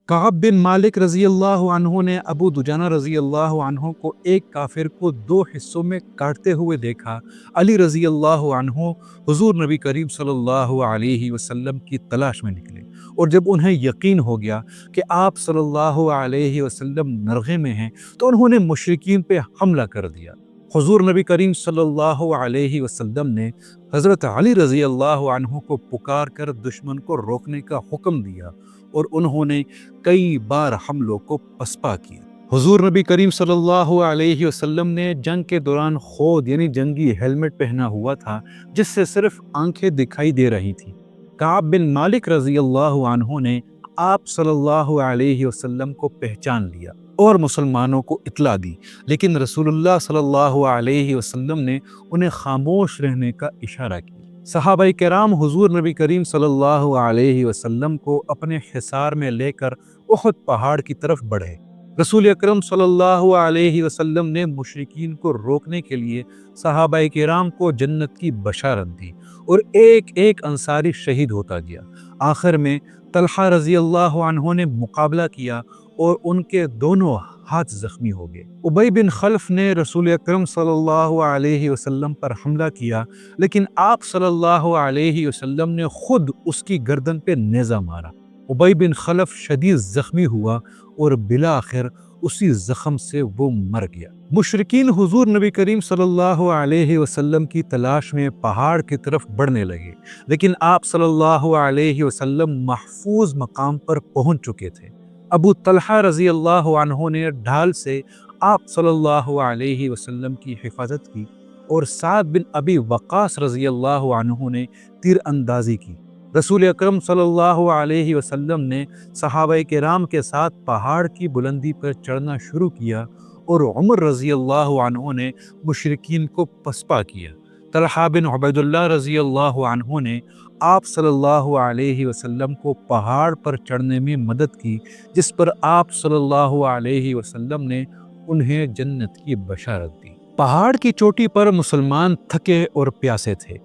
کعب بن مالک رضی اللہ عنہ نے ابو دجانہ رضی اللہ عنہ کو ایک کافر کو دو حصوں میں کاٹتے ہوئے دیکھا۔ علی رضی اللہ عنہ حضور نبی کریم صلی اللہ علیہ وسلم کی تلاش میں نکلے، اور جب انہیں یقین ہو گیا کہ آپ صلی اللہ علیہ وسلم نرغے میں ہیں تو انہوں نے مشرکین پہ حملہ کر دیا۔ حضور نبی کریم صلی اللہ علیہ وسلم نے حضرت علی رضی اللہ عنہ کو پکار کر دشمن کو روکنے کا حکم دیا، اور انہوں نے کئی بار حملوں کو پسپا کیا۔ حضور نبی کریم صلی اللہ علیہ وسلم نے جنگ کے دوران خود یعنی جنگی ہیلمٹ پہنا ہوا تھا، جس سے صرف آنکھیں دکھائی دے رہی تھی۔ کعب بن مالک رضی اللہ عنہ نے آپ صلی اللہ علیہ وسلم کو پہچان لیا اور مسلمانوں کو اطلاع دی، لیکن رسول اللہ صلی اللہ علیہ وسلم نے انہیں خاموش رہنے کا اشارہ کیا۔ صحابہ کرام حضور نبی کریم صلی اللہ علیہ وسلم کو اپنے حصار میں لے کر احد پہاڑ کی طرف بڑھے۔ رسول اکرم صلی اللہ علیہ وسلم نے مشرکین کو روکنے کے لیے صحابہ کرام کو جنت کی بشارت دی، اور ایک ایک انصاری شہید ہوتا گیا۔ آخر میں طلحہ رضی اللہ عنہ نے مقابلہ کیا اور ان کے دونوں ہاتھ زخمی ہو گئے۔ ابی بن خلف نے رسول اکرم صلی اللہ علیہ وسلم پر حملہ کیا، لیکن آپ صلی اللہ علیہ وسلم نے خود اس کی گردن پہ نیزہ مارا۔ ابی بن خلف شدید زخمی ہوا اور بالآخر اسی زخم سے وہ مر گیا۔ مشرکین حضور نبی کریم صلی اللہ علیہ وسلم کی تلاش میں پہاڑ کی طرف بڑھنے لگے، لیکن آپ صلی اللہ علیہ وسلم محفوظ مقام پر پہنچ چکے تھے۔ ابو طلحہ رضی اللہ عنہ نے ڈھال سے آپ صلی اللہ علیہ وسلم کی حفاظت کی، اور سعد بن ابی وقاص رضی اللہ عنہ نے تیر اندازی کی۔ رسول اکرم صلی اللہ علیہ وسلم نے صحابہ کرام کے ساتھ پہاڑ کی بلندی پر چڑھنا شروع کیا، اور عمر رضی اللہ عنہ نے مشرکین کو پسپا کیا۔ طلحہ بن عبید اللہ رضی اللہ عنہ نے آپ صلی اللہ علیہ وسلم کو پہاڑ پر چڑھنے میں مدد کی، جس پر آپ صلی اللہ علیہ وسلم نے انہیں جنت کی بشارت دی۔ پہاڑ کی چوٹی پر مسلمان تھکے اور پیاسے تھے۔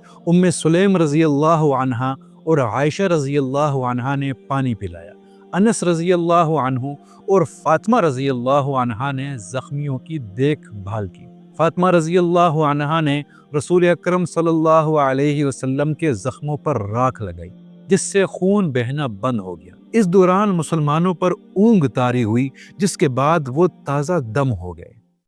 سلیم رضی اللہ عنہ اور عائشہ رضی اللہ عنہ نے پانی پلایا۔ انس رضی اللہ عنہ اور فاطمہ رضی اللہ عنہ نے زخمیوں کی دیکھ بھال کی۔ فاطمہ رضی اللہ عنہ نے رسول اکرم صلی اللہ علیہ وسلم کے زخموں پر راکھ لگائی، جس سے خون بہنا بند ہو گیا۔ اس دوران مسلمانوں پر اونگ طاری ہوئی، جس کے بعد وہ تازہ دم ہو گئے۔